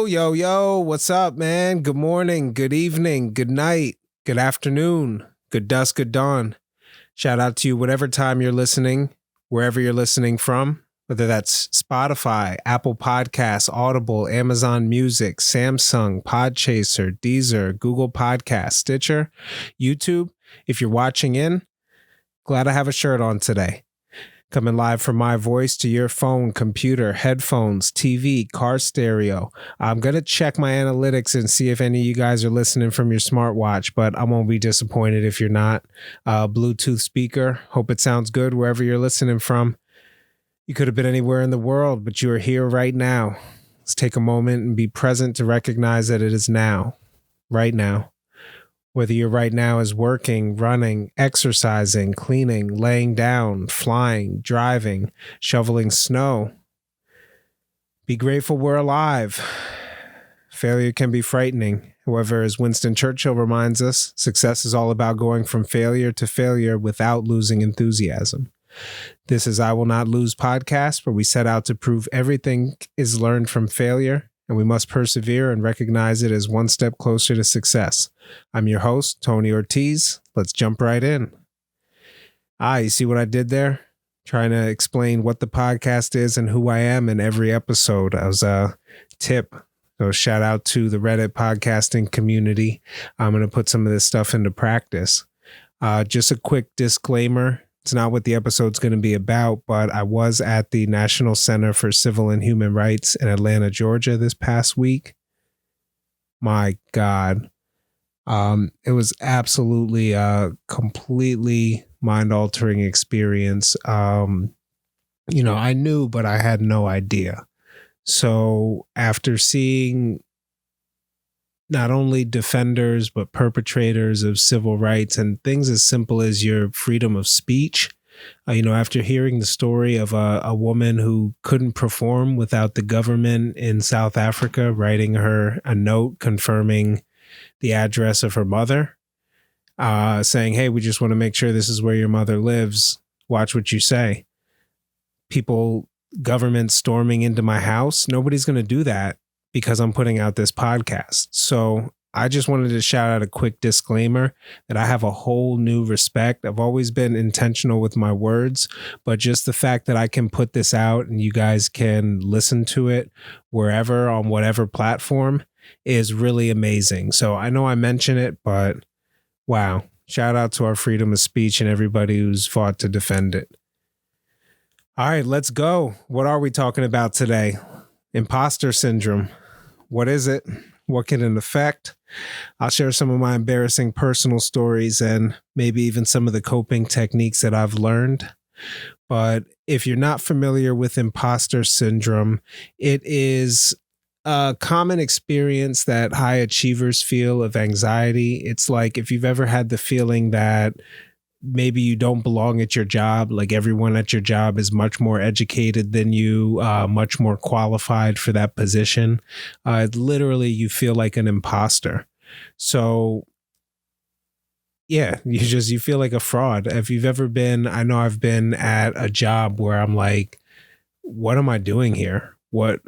Yo, what's up, man? Good morning, good evening, good night, good afternoon, good dusk, good dawn. Shout out to you, whatever time you're listening, wherever you're listening from, whether that's Spotify, Apple Podcasts, Audible, Amazon Music, Samsung, Podchaser, Deezer, Google Podcasts, Stitcher, YouTube. If you're watching in, glad I have a shirt on today. Coming live from my voice to your phone, computer, headphones, TV, car stereo. I'm going to check my analytics and see if any of you guys are listening from your smartwatch, but I won't be disappointed if you're not. Bluetooth speaker. Hope it sounds good wherever you're listening from. You could have been anywhere in the world, but you are here right now. Let's take a moment and be present to recognize that it is now, right now. Whether you're right now is working, running, exercising, cleaning, laying down, flying, driving, shoveling snow. Be grateful we're alive. Failure can be frightening. However, as Winston Churchill reminds us, success is all about going from failure to failure without losing enthusiasm. This is I Will Not Lose podcast, where we set out to prove everything is learned from failure, and we must persevere and recognize it as one step closer to success. I'm your host, Tony Ortiz. Let's jump right in. You see what I did there? Trying to explain what the podcast is and who I am in every episode as a tip. So shout out to the Reddit podcasting community. I'm going to put some of this stuff into practice. Just a quick disclaimer. It's not what the episode's going to be about, but I was at the National Center for Civil and Human Rights in Atlanta, Georgia this past week. My God. It was absolutely a completely mind-altering experience. I knew, but I had no idea. So after seeing not only defenders, but perpetrators of civil rights and things as simple as your freedom of speech. After hearing the story of a woman who couldn't perform without the government in South Africa writing her a note confirming the address of her mother, saying, hey, we just want to make sure this is where your mother lives. Watch what you say. Government storming into my house. Nobody's going to do that because I'm putting out this podcast. So I just wanted to shout out a quick disclaimer that I have a whole new respect. I've always been intentional with my words, but just the fact that I can put this out and you guys can listen to it wherever, on whatever platform, is really amazing. So I know I mention it, but wow, shout out to our freedom of speech and everybody who's fought to defend it. All right, let's go. What are we talking about today? Imposter syndrome. What is it? What can it affect? I'll share some of my embarrassing personal stories and maybe even some of the coping techniques that I've learned. But if you're not familiar with imposter syndrome, it is a common experience that high achievers feel of anxiety. It's like if you've ever had the feeling that maybe you don't belong at your job, like everyone at your job is much more educated than you, much more qualified for that position. Literally, you feel like an imposter. So yeah, you feel like a fraud. If you've ever been, I know I've been at a job where I'm like, what am I doing here?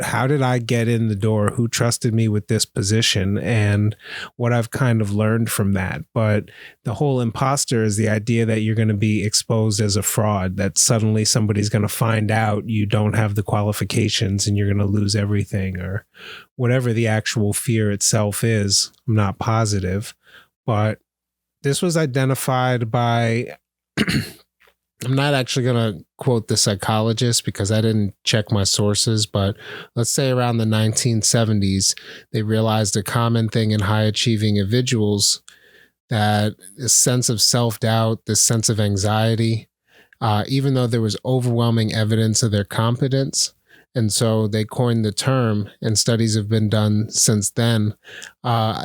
How did I get in the door? Who trusted me with this position? And what I've kind of learned from that. But the whole imposter is the idea that you're going to be exposed as a fraud, that suddenly somebody's going to find out you don't have the qualifications and you're going to lose everything, or whatever the actual fear itself is. I'm not positive, but this was identified by I'm not actually going to quote the psychologist because I didn't check my sources, but let's say around the 1970s, they realized a common thing in high achieving individuals, that this sense of self-doubt, this sense of anxiety, even though there was overwhelming evidence of their competence. And so they coined the term, and studies have been done since then.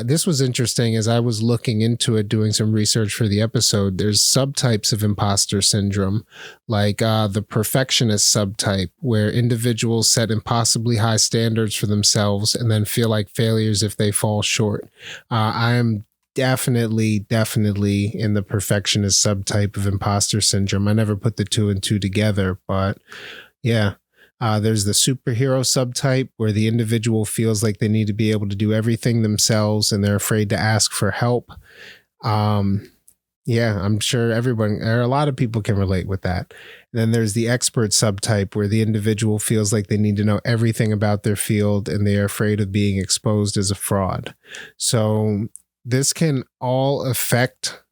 This was interesting as I was looking into it, doing some research for the episode. There's subtypes of imposter syndrome, like the perfectionist subtype, where individuals set impossibly high standards for themselves and then feel like failures if they fall short. I am definitely in the perfectionist subtype of imposter syndrome. I never put the two and two together, but yeah. There's the superhero subtype where the individual feels like they need to be able to do everything themselves and they're afraid to ask for help. Yeah, I'm sure everyone or a lot of people can relate with that. Then there's the expert subtype where the individual feels like they need to know everything about their field and they are afraid of being exposed as a fraud. So this can all affect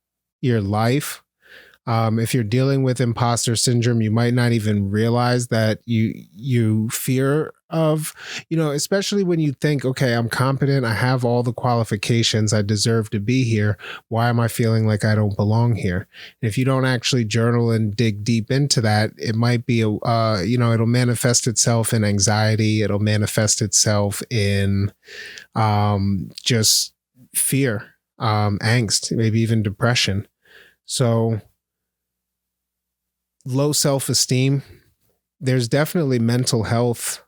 your life. If you're dealing with imposter syndrome, you might not even realize that you fear of, especially when you think, okay, I'm competent, I have all the qualifications, I deserve to be here. Why am I feeling like I don't belong here? And if you don't actually journal and dig deep into that, it might be it'll manifest itself in anxiety. It'll manifest itself in just fear, angst, maybe even depression. So low self-esteem, there's definitely mental health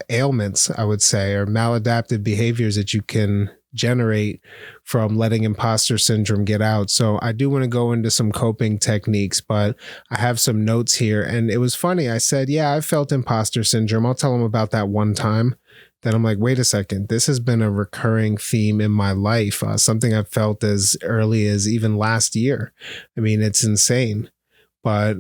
ailments, I would say, or maladaptive behaviors that you can generate from letting imposter syndrome get out. So I do want to go into some coping techniques, but I have some notes here. And it was funny. I said, yeah, I felt imposter syndrome. I'll tell them about that one time. Then I'm like, wait a second, this has been a recurring theme in my life, something I've felt as early as even last year. I mean, it's insane. But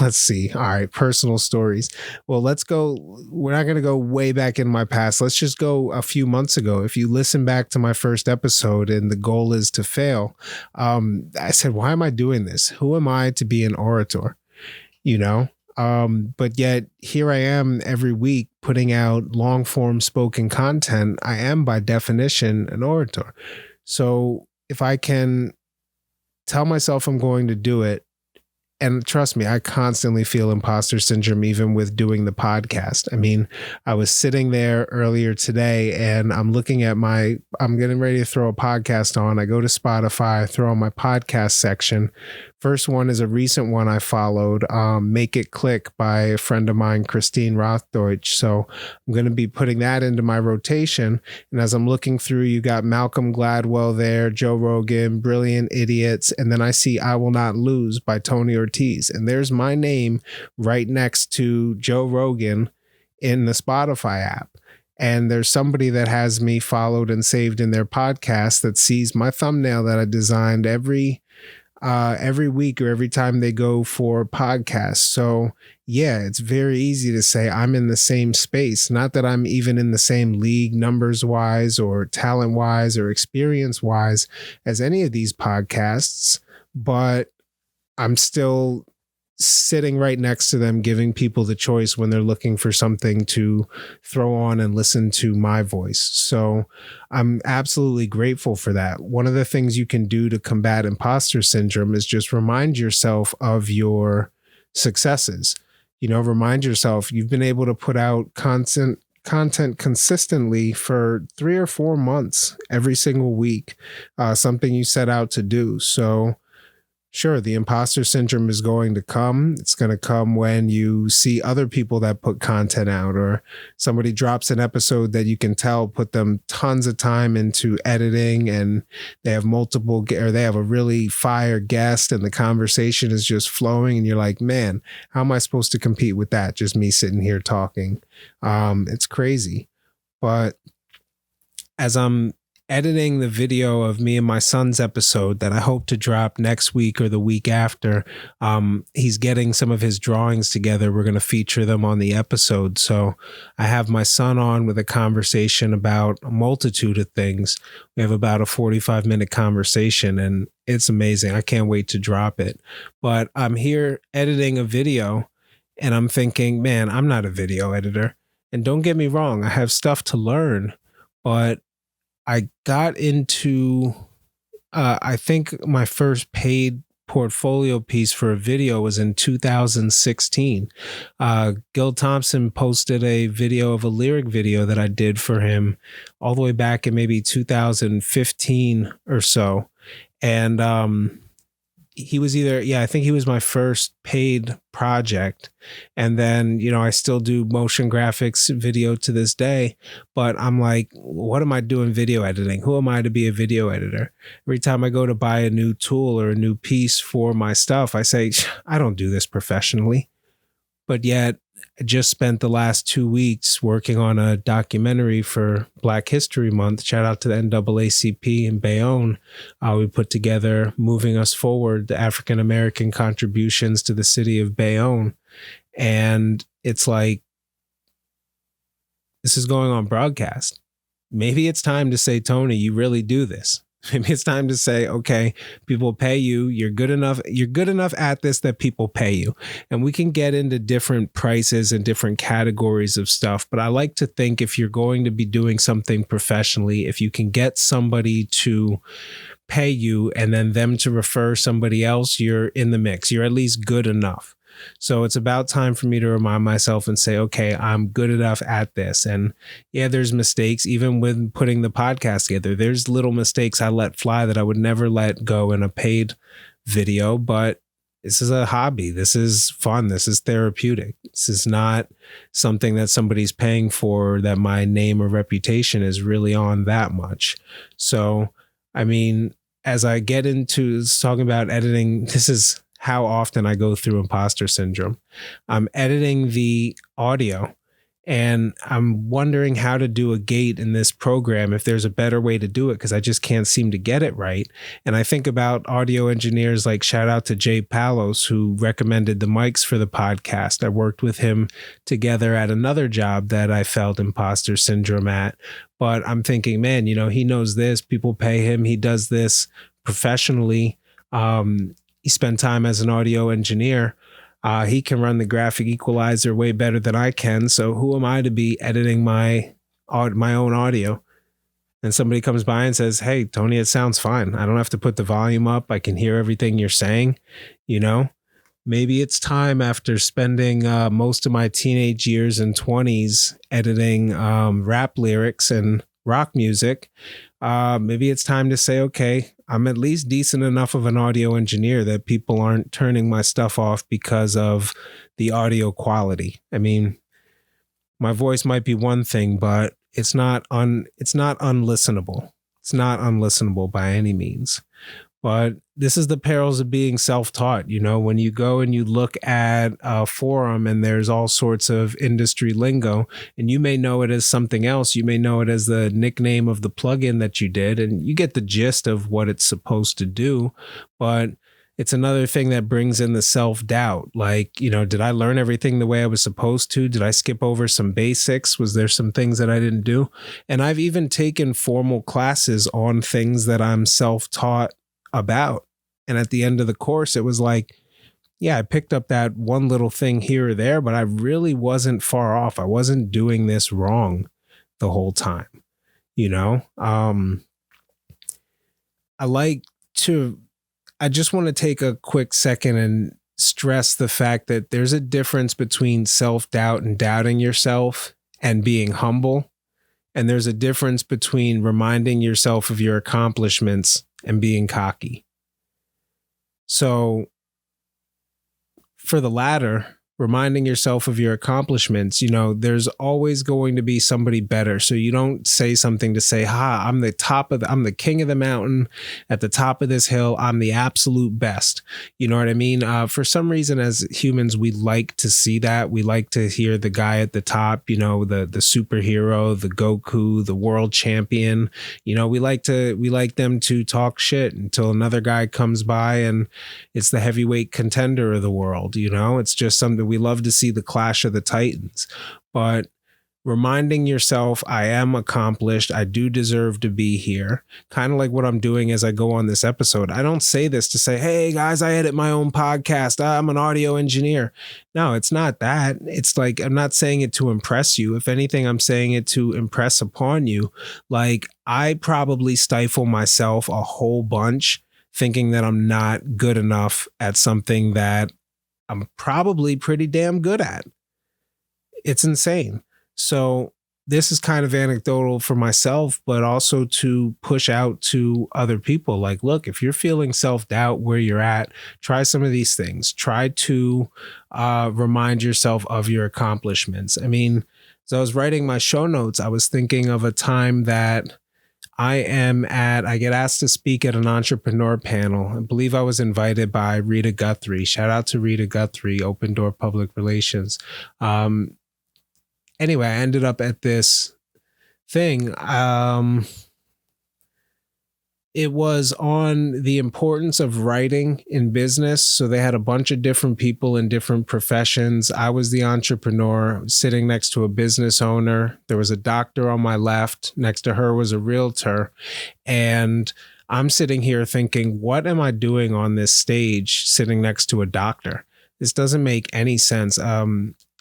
let's see. All right, personal stories. Well, let's go. We're not going to go way back in my past. Let's just go a few months ago. If you listen back to my first episode and the goal is to fail, I said, why am I doing this? Who am I to be an orator? But yet here I am every week putting out long form spoken content. I am by definition an orator. So if I can tell myself I'm going to do it, and trust me, I constantly feel imposter syndrome, even with doing the podcast. I mean, I was sitting there earlier today and I'm looking at I'm getting ready to throw a podcast on. I go to Spotify, throw on my podcast section. First one is a recent one I followed, Make It Click by a friend of mine, Christine Rothdeutsch. So I'm going to be putting that into my rotation. And as I'm looking through, you got Malcolm Gladwell there, Joe Rogan, Brilliant Idiots. And then I see I Will Not Lose by Tony Ortiz. And there's my name right next to Joe Rogan in the Spotify app. And there's somebody that has me followed and saved in their podcast that sees my thumbnail that I designed every week or every time they go for podcasts. So yeah, it's very easy to say I'm in the same space. Not that I'm even in the same league numbers wise or talent wise or experience wise as any of these podcasts, but I'm still sitting right next to them, giving people the choice when they're looking for something to throw on and listen to my voice. So I'm absolutely grateful for that. One of the things you can do to combat imposter syndrome is just remind yourself of your successes. Remind yourself you've been able to put out content consistently for 3 or 4 months every single week, something you set out to do. So sure, the imposter syndrome is going to come. It's going to come when you see other people that put content out, or somebody drops an episode that you can tell put them tons of time into editing, and they have they have a really fire guest and the conversation is just flowing. And you're like, man, how am I supposed to compete with that? Just me sitting here talking. It's crazy. But as I'm editing the video of me and my son's episode that I hope to drop next week or the week after, he's getting some of his drawings together. We're going to feature them on the episode. So I have my son on with a conversation about a multitude of things. We have about a 45-minute conversation and it's amazing. I can't wait to drop it. But I'm here editing a video and I'm thinking, man, I'm not a video editor. And don't get me wrong, I have stuff to learn, but I got into, I think my first paid portfolio piece for a video was in 2016. Gil Thompson posted a video of a lyric video that I did for him all the way back in maybe 2015 or so. And he was I think he was my first paid project. And then, I still do motion graphics video to this day, but I'm like, what am I doing video editing? Who am I to be a video editor? Every time I go to buy a new tool or a new piece for my stuff, I say, I don't do this professionally. but yet I just spent the last 2 weeks working on a documentary for Black History Month. Shout out to the NAACP in Bayonne. We put together Moving Us Forward, the African American contributions to the city of Bayonne. And it's like, this is going on broadcast. Maybe it's time to say, Tony, you really do this. Maybe it's time to say, okay, people pay you. You're good enough at this that people pay you. And we can get into different prices and different categories of stuff. But I like to think if you're going to be doing something professionally, if you can get somebody to pay you and then them to refer somebody else, you're in the mix. You're at least good enough. So it's about time for me to remind myself and say, okay, I'm good enough at this. And yeah, there's mistakes. Even with putting the podcast together, there's little mistakes I let fly that I would never let go in a paid video. But this is a hobby. This is fun. This is therapeutic. This is not something that somebody's paying for, that my name or reputation is really on that much. So, I mean, as I get into talking about editing, this is how often I go through imposter syndrome. I'm editing the audio and I'm wondering how to do a gate in this program, if there's a better way to do it, because I just can't seem to get it right. And I think about audio engineers, like shout out to Jay Palos, who recommended the mics for the podcast. I worked with him together at another job that I felt imposter syndrome at. But I'm thinking, man, he knows this. People pay him. He does this professionally. He spent time as an audio engineer. He can run the graphic equalizer way better than I can. So who am I to be editing my own audio? And somebody comes by and says, hey, Tony, it sounds fine. I don't have to put the volume up. I can hear everything you're saying. Maybe it's time, after spending most of my teenage years and 20s editing rap lyrics and rock music, maybe it's time to say, okay, I'm at least decent enough of an audio engineer that people aren't turning my stuff off because of the audio quality. I mean, my voice might be one thing, but it's not unlistenable. It's not unlistenable by any means. But this is the perils of being self-taught. When you go and you look at a forum and there's all sorts of industry lingo, and you may know it as something else. You may know it as the nickname of the plugin that you did, and you get the gist of what it's supposed to do. But it's another thing that brings in the self-doubt. Like, did I learn everything the way I was supposed to? Did I skip over some basics? Was there some things that I didn't do? And I've even taken formal classes on things that I'm self-taught about. And at the end of the course, it was like, yeah, I picked up that one little thing here or there, but I really wasn't far off. I wasn't doing this wrong the whole time. I just want to take a quick second and stress the fact that there's a difference between self-doubt and doubting yourself and being humble. And there's a difference between reminding yourself of your accomplishments and being cocky. So for the latter, reminding yourself of your accomplishments, there's always going to be somebody better. So you don't say something to say, I'm the king of the mountain at the top of this hill. I'm the absolute best. You know what I mean? For some reason, as humans, we like to see that. We like to hear the guy at the top, the superhero, the Goku, the world champion. We like them to talk shit until another guy comes by and it's the heavyweight contender of the world. It's just something we love to see, the clash of the titans. But reminding yourself, I am accomplished. I do deserve to be here. Kind of like what I'm doing as I go on this episode. I don't say this to say, hey guys, I edit my own podcast. I'm an audio engineer. No, it's not that. It's like, I'm not saying it to impress you. If anything, I'm saying it to impress upon you. Like, I probably stifle myself a whole bunch thinking that I'm not good enough at something that I'm probably pretty damn good at. It's insane. So this is kind of anecdotal for myself, but also to push out to other people. Like, look, if you're feeling self-doubt where you're at, try some of these things. Try to remind yourself of your accomplishments. I mean, as I was writing my show notes, I was thinking of a time that I get asked to speak at an entrepreneur panel. I believe I was invited by Rita Guthrie. Shout out to Rita Guthrie, Open Door Public Relations. Anyway, I ended up at this thing. It was on the importance of writing in business. So they had a bunch of different people in different professions. I was the entrepreneur sitting next to a business owner. There was a doctor on my left. Next to her was a realtor. And I'm sitting here thinking, what am I doing on this stage sitting next to a doctor? This doesn't make any sense.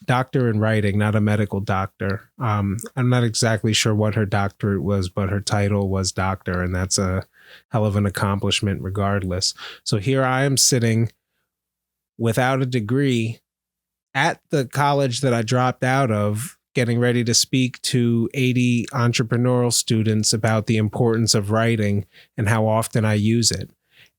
Doctor in writing, not a medical doctor. I'm not exactly sure what her doctorate was, but her title was doctor, and that's a hell of an accomplishment regardless. So here I am sitting without a degree at the college that I dropped out of, getting ready to speak to 80 entrepreneurial students about the importance of writing and how often I use it.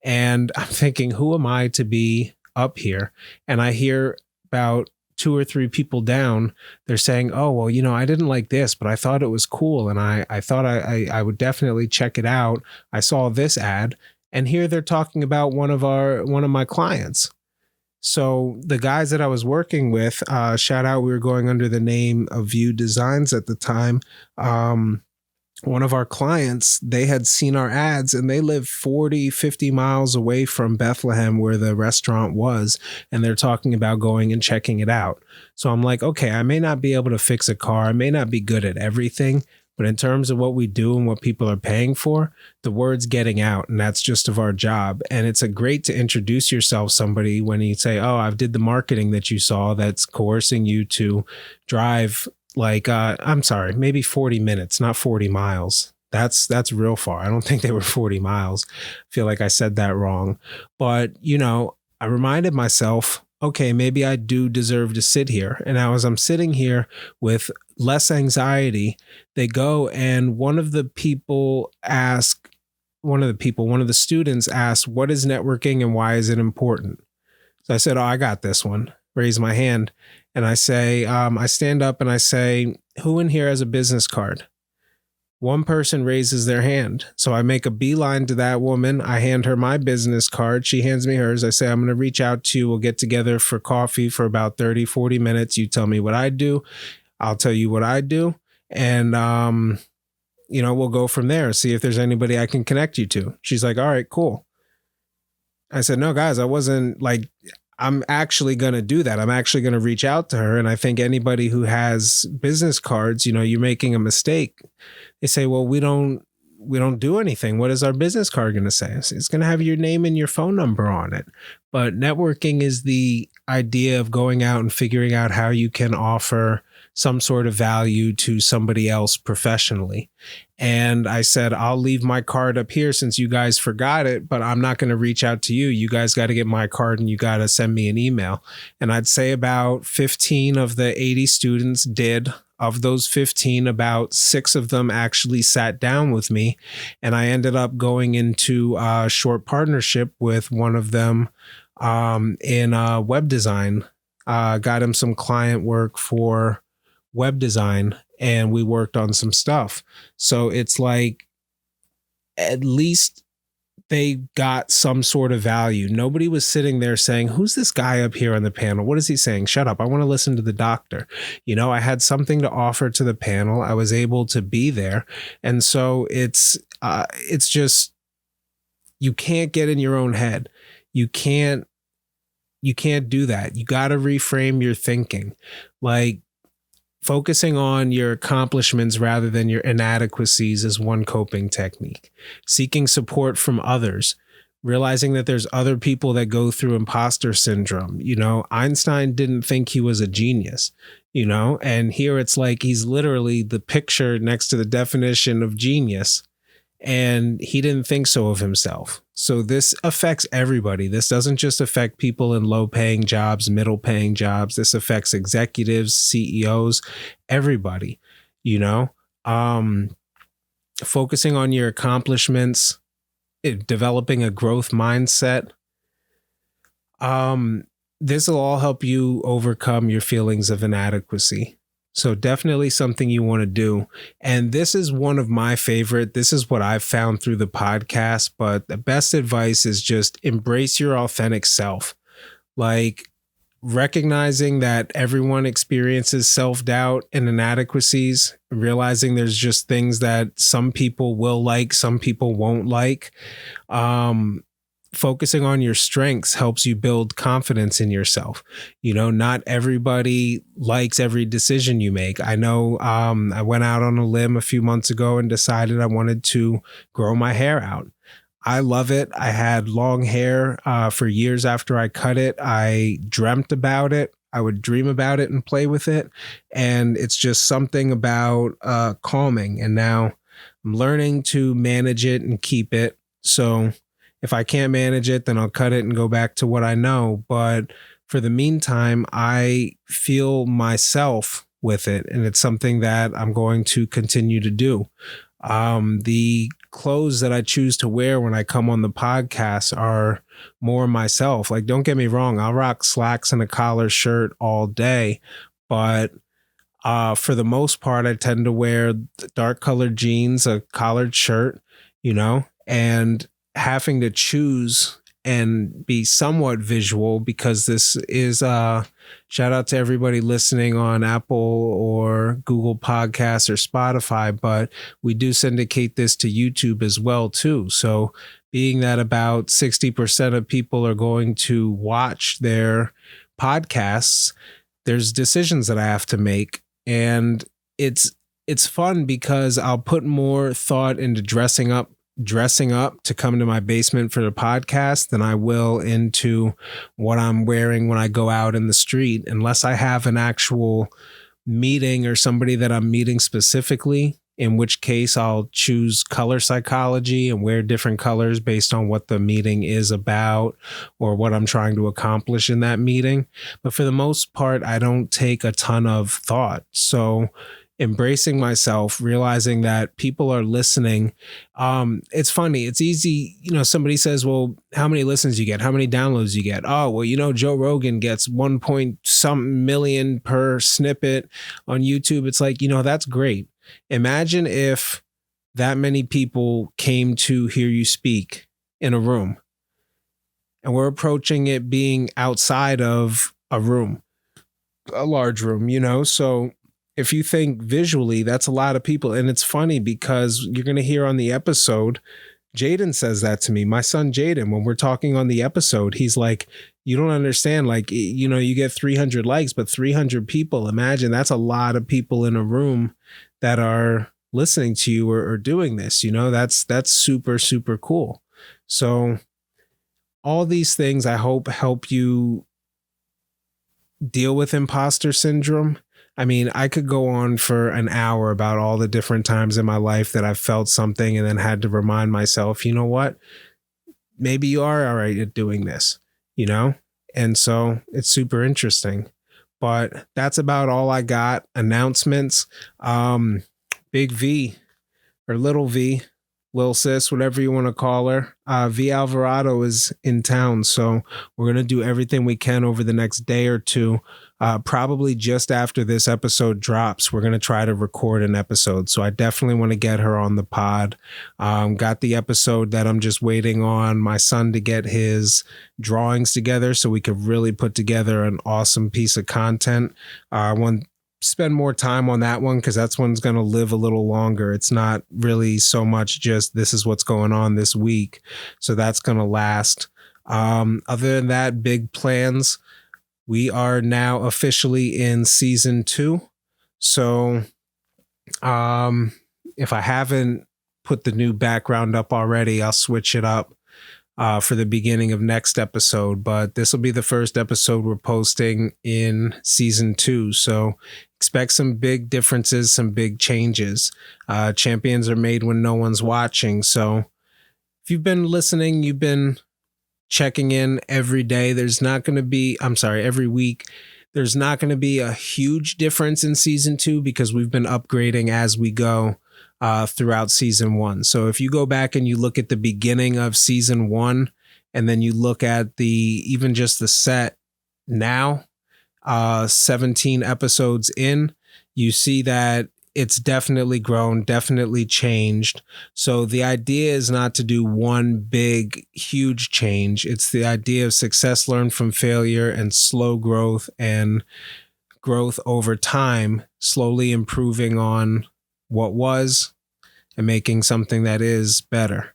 And I'm thinking, who am I to be up here? And I hear about 2 or 3 people down, they're saying, oh, well, I didn't like this, but I thought it was cool. And I thought I would definitely check it out. I saw this ad, and here they're talking about one of my clients. So the guys that I was working with, shout out, we were going under the name of View Designs at the time. One of our clients, they had seen our ads, and they live 40, 50 miles away from Bethlehem where the restaurant was. And they're talking about going and checking it out. So I'm like, okay, I may not be able to fix a car. I may not be good at everything, but in terms of what we do and what people are paying for, the word's getting out, and that's just of our job. And it's great to introduce yourself to somebody when you say, oh, I did the marketing that you saw that's coercing you to drive maybe 40 minutes, not 40 miles. That's real far. I don't think they were 40 miles. I feel like I said that wrong. But, I reminded myself, okay, maybe I do deserve to sit here. And now as I'm sitting here with less anxiety, they go and one of the students asked, what is networking and why is it important? So I said, oh, I got this one. Raise my hand. And I say, I stand up and I say, who in here has a business card? One person raises their hand. So I make a beeline to that woman. I hand her my business card. She hands me hers. I say, I'm going to reach out to you. We'll get together for coffee for about 30, 40 minutes. You tell me what I do. I'll tell you what I do. And, we'll go from there. See if there's anybody I can connect you to. She's like, all right, cool. I said, no, guys, I'm actually going to do that. I'm actually going to reach out to her. And I think anybody who has business cards, you're making a mistake. They say, well, we don't do anything. What is our business card going to say? It's going to have your name and your phone number on it. But networking is the idea of going out and figuring out how you can offer some sort of value to somebody else professionally. And I said, I'll leave my card up here since you guys forgot it, but I'm not going to reach out to you. You guys got to get my card and you got to send me an email. And I'd say about 15 of the 80 students did. Of those 15, about 6 of them actually sat down with me. And I ended up going into a short partnership with one of them in web design. Got him some client work for web design, and we worked on some stuff. So it's like, at least they got some sort of value. Nobody was sitting there saying, who's this guy up here on the panel? What is he saying? Shut up. I want to listen to the doctor. I had something to offer to the panel. I was able to be there. And so it's just, you can't get in your own head. You can't do that. You got to reframe your thinking. Focusing on your accomplishments rather than your inadequacies is one coping technique. Seeking support from others, realizing that there's other people that go through imposter syndrome. Einstein didn't think he was a genius, and here it's like he's literally the picture next to the definition of genius, and he didn't think so of himself. So this affects everybody. This doesn't just affect people in low-paying jobs, middle-paying jobs. This affects executives, CEOs, everybody, focusing on your accomplishments, developing a growth mindset. This will all help you overcome your feelings of inadequacy. So definitely something you want to do. And this is one of my favorite. This is what I've found through the podcast. But the best advice is just embrace your authentic self. Like recognizing that everyone experiences self-doubt and inadequacies, realizing there's just things that some people will like, some people won't like. Focusing on your strengths helps you build confidence in yourself. You know, not everybody likes every decision you make. I know I went out on a limb a few months ago and decided I wanted to grow my hair out. I love it. I had long hair for years after I cut it. I dreamt about it. I would dream about it and play with it. And it's just something about calming. And now I'm learning to manage it and keep it. So if I can't manage it, then I'll cut it and go back to what I know. But for the meantime, I feel myself with it. And it's something that I'm going to continue to do. The clothes that I choose to wear when I come on the podcast are more myself. Like, don't get me wrong, I'll rock slacks and a collar shirt all day. But for the most part, I tend to wear dark colored jeans, a collared shirt, you know, and having to choose and be somewhat visual because this is shout out to everybody listening on Apple or Google Podcasts or Spotify, but we do syndicate this to YouTube as well too. So being that about 60% of people are going to watch their podcasts, there's decisions that I have to make. And it's fun because I'll put more thought into dressing up to come to my basement for the podcast than I will into what I'm wearing when I go out in the street, unless I have an actual meeting or somebody that I'm meeting specifically, in which case I'll choose color psychology and wear different colors based on what the meeting is about or what I'm trying to accomplish in that meeting. But for the most part, I don't take a ton of thought. So embracing myself, realizing that people are listening. It's funny. It's easy. You know, somebody says, well, how many listens you get? How many downloads you get? Oh, well, you know, Joe Rogan gets 1 point something million per snippet on YouTube. It's like, you know, that's great. Imagine if that many people came to hear you speak in a room, and we're approaching it being outside of a room, a large room, you know? So if you think visually, that's a lot of people. And it's funny because you're going to hear on the episode, Jaden says that to me, my son Jaden, when we're talking on the episode, he's like, you don't understand. Like, you know, you get 300 likes, but 300 people, imagine that's a lot of people in a room that are listening to you or doing this, you know, that's super, super cool. So all these things I hope help you deal with imposter syndrome. I mean, I could go on for an hour about all the different times in my life that I've felt something and then had to remind myself, you know what, maybe you are all right at doing this, you know? And so it's super interesting, but that's about all I got. Announcements, Big V or Little V, Lil Sis, whatever you want to call her. V Alvarado is in town. So we're going to do everything we can over the next day or two. Probably just after this episode drops, we're going to try to record an episode. So I definitely want to get her on the pod. Got the episode that I'm just waiting on my son to get his drawings together so we could really put together an awesome piece of content. I want to spend more time on that one because that's one's going to live a little longer. It's not really so much just this is what's going on this week. So that's going to last. Other than that, big plans. We are now officially in season 2. So if I haven't put the new background up already, I'll switch it up for the beginning of next episode. But this will be the first episode we're posting in season 2. So expect some big differences, some big changes. Champions are made when no one's watching. So if you've been listening, you've been checking in every day. Every week. There's not going to be a huge difference in season 2 because we've been upgrading as we go throughout season 1. So if you go back and you look at the beginning of season 1 and then you look at even just the set now, 17 episodes in, you see that it's definitely grown, definitely changed. So the idea is not to do one big, huge change. It's the idea of success learned from failure and slow growth and growth over time, slowly improving on what was and making something that is better.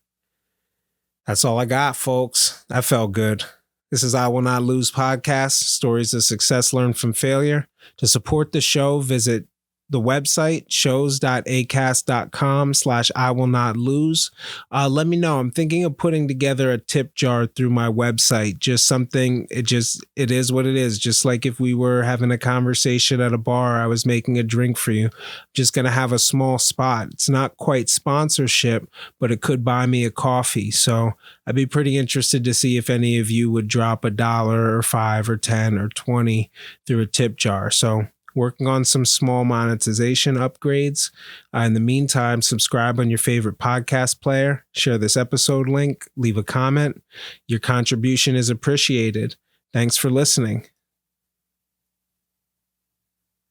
That's all I got, folks. That felt good. This is I Will Not Lose podcast, stories of success learned from failure. To support the show, visit the website, shows.acast.com/I Will Not Lose. Let me know. I'm thinking of putting together a tip jar through my website. Just something, it is what it is. Just like if we were having a conversation at a bar, I was making a drink for you. I'm just going to have a small spot. It's not quite sponsorship, but it could buy me a coffee. So I'd be pretty interested to see if any of you would drop $1 or $5 or $10 or $20 through a tip jar. So working on some small monetization upgrades. In the meantime, subscribe on your favorite podcast player, share this episode link, leave a comment. Your contribution is appreciated. Thanks for listening.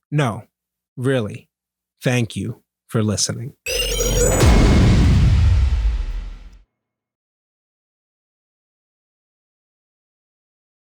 No, really, thank you for listening.